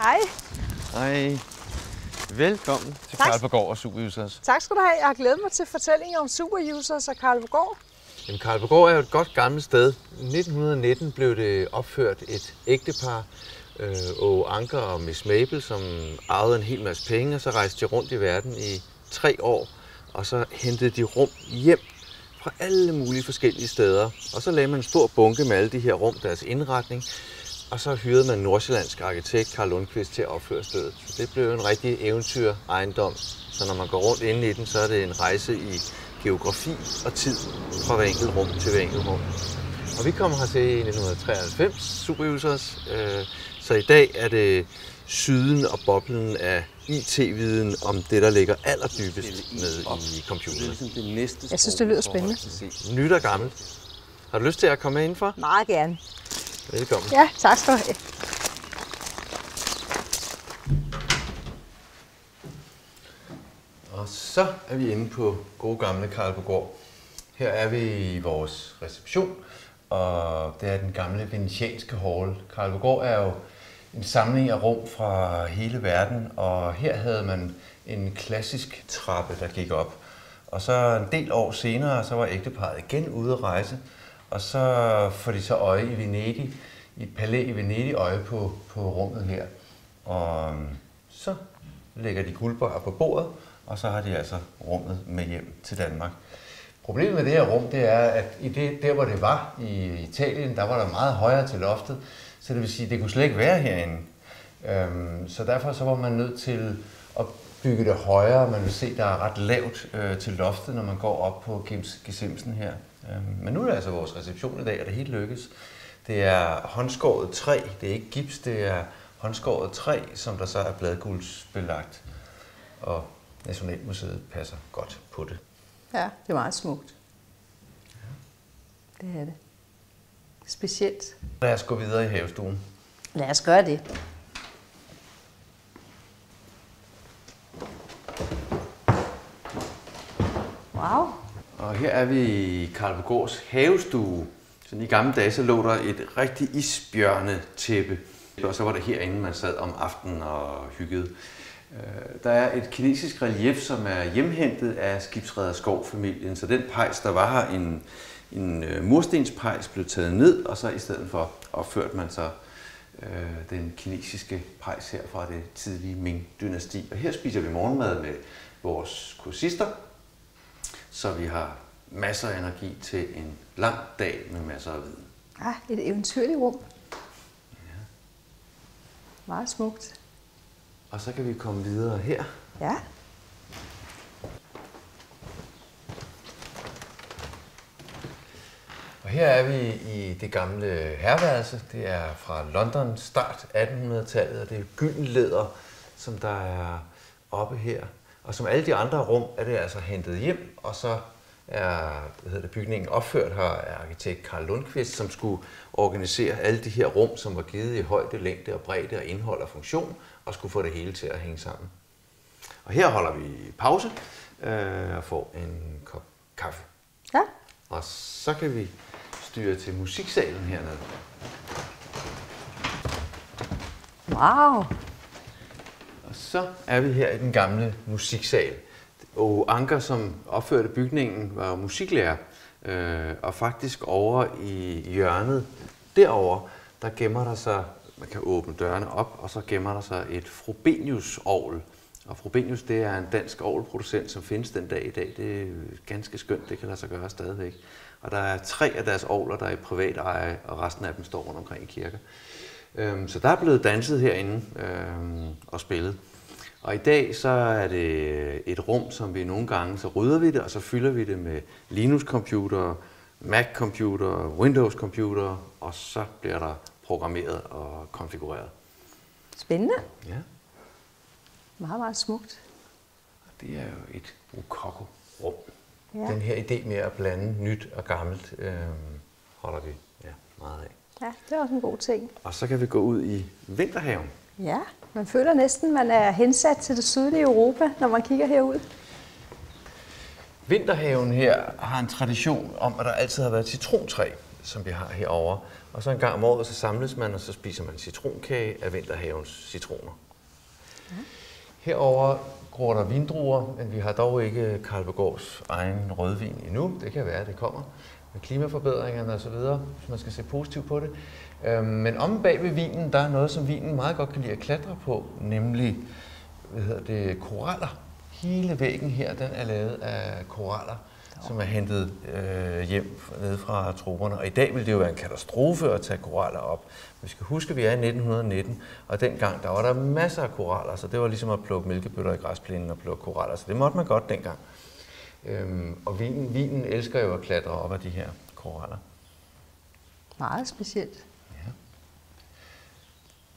Hej. Hej. Velkommen til Karlsborgård og Superusers. Tak skal du have. Jeg har glædet mig til fortællinger om Superusers og Karlsborgård. Jamen, Karlsborgård er jo et godt gammelt sted. I 1919 blev det opført et ægtepar, Åge Anker og Miss Mabel, som arvede en hel masse penge, og så rejste de rundt i verden i 3 år, og så hentede de rum hjem fra alle mulige forskellige steder. Og så lagde man en stor bunke med alle de her rum, deres indretning, og så hyrede man nordsjællandsk arkitekt Carl Lundqvist til at opføre stedet. Så det blev en rigtig eventyrejendom. Så når man går rundt inde i den, så er det en rejse i geografi og tid fra hver enkelt rum til hver enkelt rum. Og vi kommer hertil i 1993, Superusers. Så i dag er det syden og boblen af IT-viden om det, der ligger allerdybest nede i computeren. Jeg synes, det lyder spændende. Nyt og gammelt. Har du lyst til at komme med indenfor? Meget gerne. Velkommen. Ja, tak skal du have. Og så er vi inde på gode gamle Karlsborgård. Her er vi i vores reception, og det er den gamle venetianske hall. Karlsborgård er jo en samling af rum fra hele verden, og her havde man en klassisk trappe, der gik op. Og så en del år senere, så var ægteparret igen ude at rejse, og så får de så øje i Venedig, i et palæ i Venedig, øje på rummet her. Og så lægger de guldbarrer på bordet, og så har de altså rummet med hjem til Danmark. Problemet med det her rum, det er, at der hvor det var i Italien, der var der meget højere til loftet, så det vil sige, at det kunne slet ikke være herinde. Så derfor så var man nødt til at bygge det højere. Man vil se, der er ret lavt til loftet, når man går op på gesimsen her. Men nu er det altså vores reception i dag, og det hele lykkes. Det er håndskåret træ, det er ikke gips, det er håndskåret træ, som der så er bladguldsbelagt. Og Nationalmuseet passer godt på det. Ja, det er meget smukt. Ja. Det er det. Specielt. Lad os gå videre i havestuen. Lad os gøre det. Wow. Og her er vi i Karlsborgårds havestue. Så i gamle dage så lå der et rigtig isbjørnetæppe. Og så var det herinde, man sad om aftenen og hyggede. Der er et kinesisk relief, som er hjemhentet af skibsreder Skov-familien. Så den pejs, der var her, en murstenspejs, blev taget ned, og så i stedet for opførte man så den kinesiske pejs her fra det tidlige Ming-dynasti. Og her spiser vi morgenmad med vores kursister, så vi har masser af energi til en lang dag med masser af viden. Ah, et eventyrligt rum. Ja. Meget smukt. Og så kan vi komme videre her. Ja. Og her er vi i det gamle herreværelse. Det er fra London, start 1800-tallet, og det er gyldenlæder, som der er oppe her. Og som alle de andre rum er det altså hentet hjem, og så er bygningen opført her af arkitekt Carl Lundqvist, som skulle organisere alle de her rum, som var givet i højde, længde og bredde og indhold og funktion, og skulle få det hele til at hænge sammen. Og her holder vi pause og får en kop kaffe. Ja. Og så kan vi styre til musiksalen hernede. Wow. Og så er vi her i den gamle musiksal. Og Anker, som opførte bygningen, var musiklærer, og faktisk over i hjørnet derovre, der gemmer der sig, man kan åbne dørene op, og så gemmer der sig et Frobenius-orgel. Og Frobenius, det er en dansk orgelproducent, som findes den dag i dag. Det er ganske skønt, det kan lade sig gøre stadigvæk. Og der er 3 af deres orgler, der er i privat eje, og resten af dem står rundt omkring i kirker. Så der er blevet danset herinde og spillet. Og i dag så er det et rum, som vi nogle gange, så rydder vi det, og så fylder vi det med Linux-computer, Mac-computer, Windows-computer, og så bliver der programmeret og konfigureret. Spændende. Ja. Meget, meget smukt. Det er jo et rokoko-rum. Ja. Den her idé med at blande nyt og gammelt holder vi meget af. Ja, det er også en god ting. Og så kan vi gå ud i vinterhaven. Ja, man føler næsten, man er hensat til det sydlige Europa, når man kigger herud. Vinterhaven her har en tradition om, at der altid har været citrontræ. som vi har herovre. Og så en gang om året, så samles man, og så spiser man citronkage af Vinterhavens citroner. Herover gror der vindruer, men vi har dog ikke Karlsborgårds egen rødvin endnu. Det kan være, at det kommer med klimaforbedringerne og så videre, hvis man skal se positivt på det. Men om bag ved vinen, der er noget, som vinen meget godt kan lide at klatre på, nemlig koraller. Hele væggen her, den er lavet af koraller, som er hentet hjem nede fra troperne. Og i dag vil det jo være en katastrofe at tage koraller op. Vi skal huske, at vi er i 1919, og dengang der var der masser af koraller, så det var ligesom at plukke mælkebøtter i græsplænen og plukke koraller, så det måtte man godt dengang. Og vinen elsker jo at klatre op af de her koraller. Meget specielt. Ja.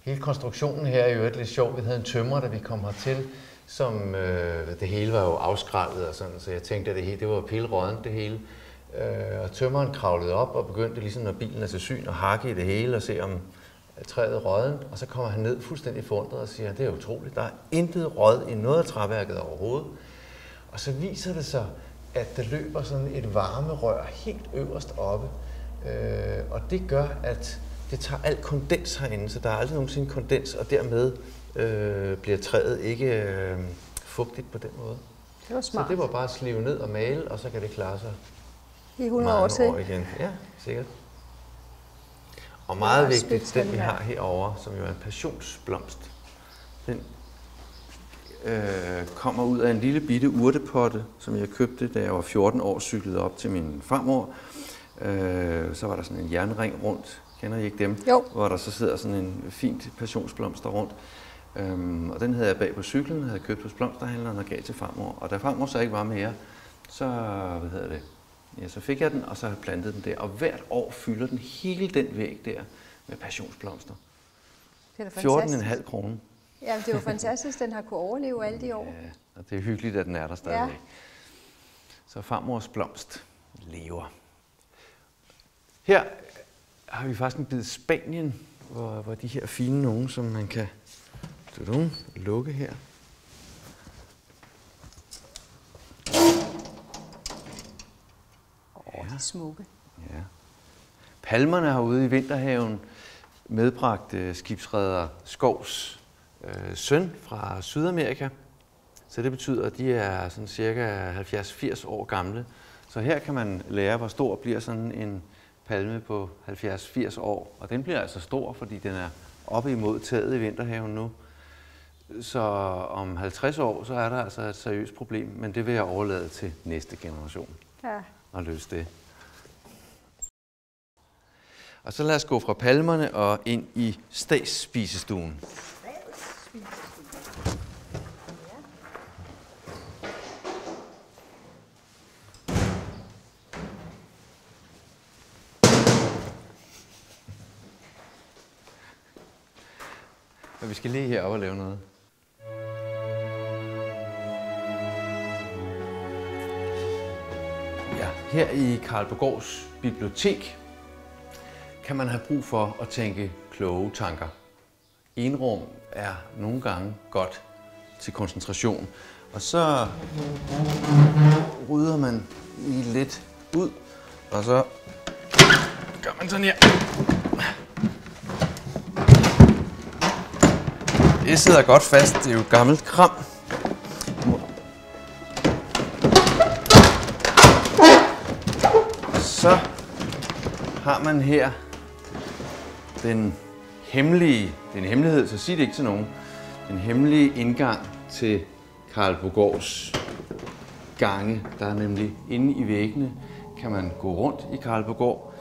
Hele konstruktionen her er jo lidt sjov. Vi havde en tømrer, da vi kom hertil, som det hele var jo afskrællet og sådan, så jeg tænkte, at det var pilrådent det hele. Og tømmeren kravlede op og begyndte ligesom, når bilen er til syn, at hakke i det hele og se, om træet er rådent. Og så kommer han ned fuldstændig forundret og siger, det er utroligt, der er intet råd i noget af træværket overhovedet. Og så viser det sig, at der løber sådan et varmerør helt øverst oppe. Og det gør, at det tager alt kondens herinde, så der er aldrig nogensinde kondens, og dermed bliver træet ikke fugtigt på den måde. Det var smart. Så det var bare at slive ned og male, og så kan det klare sig i 100 år til. Igen. Ja, sikkert. Og meget vigtigt, den vi har herovre, som jo er en passionsblomst, den kommer ud af en lille bitte urtepotte, som jeg købte, da jeg var 14 år, cyklede op til min farmor. Så var der sådan en jernring rundt, kender I ikke dem? Jo. Hvor der så sidder sådan en fint passionsblomster rundt. Og den havde jeg bag på cyklen, havde købt hos blomsterhandleren og gav til farmor. Og da farmor så ikke var mere, så fik jeg den, og så har jeg plantet den der. Og hvert år fylder den hele den væg der med passionsblomster. Det er 14,5 kroner. Ja, det er jo fantastisk, den har kunnet overleve alle de år. Ja, og det er hyggeligt, at den er der stadigvæk. Ja. Så farmors blomst lever. Her har vi faktisk en bid Spanien, hvor de her fine nogen, som man kan lukke her. De er smukke. Ja. Palmerne herude i Vinterhaven medbragt skibsreder Skovs søn fra Sydamerika. Så det betyder, at de er sådan cirka 70-80 år gamle. Så her kan man lære, hvor stor bliver sådan en palme på 70-80 år. Og den bliver altså stor, fordi den er oppe imod taget i Vinterhaven nu. Så om 50 år, så er der altså et seriøst problem, men det vil jeg overlade til næste generation at løse det. Og så lad os gå fra palmerne og ind i statsspisestuen. Og vi skal lige heroppe og lave noget. Ja, her i Karlsborgårds bibliotek kan man have brug for at tænke kloge tanker. Enrum er nogle gange godt til koncentration. Og så rydder man lige lidt ud, og så gør man sådan her. Det sidder godt fast, det er jo gammelt kram. Så har man her den hemmelighed, så sig det ikke til nogen, den hemmelige indgang til Karlsborgårds gange. Der er nemlig inde i væggene, kan man gå rundt i Karlsborgård.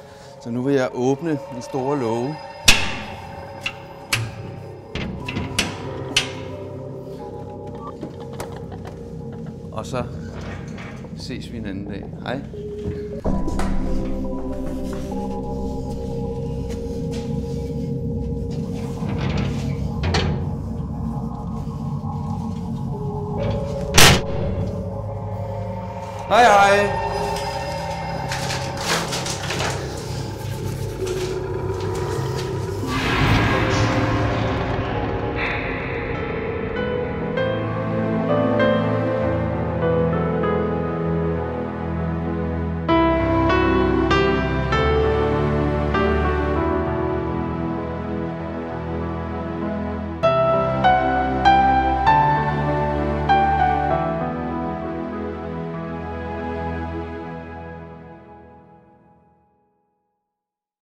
Så nu vil jeg åbne den store låge. Og så ses vi en anden dag. Hej. Hej hej.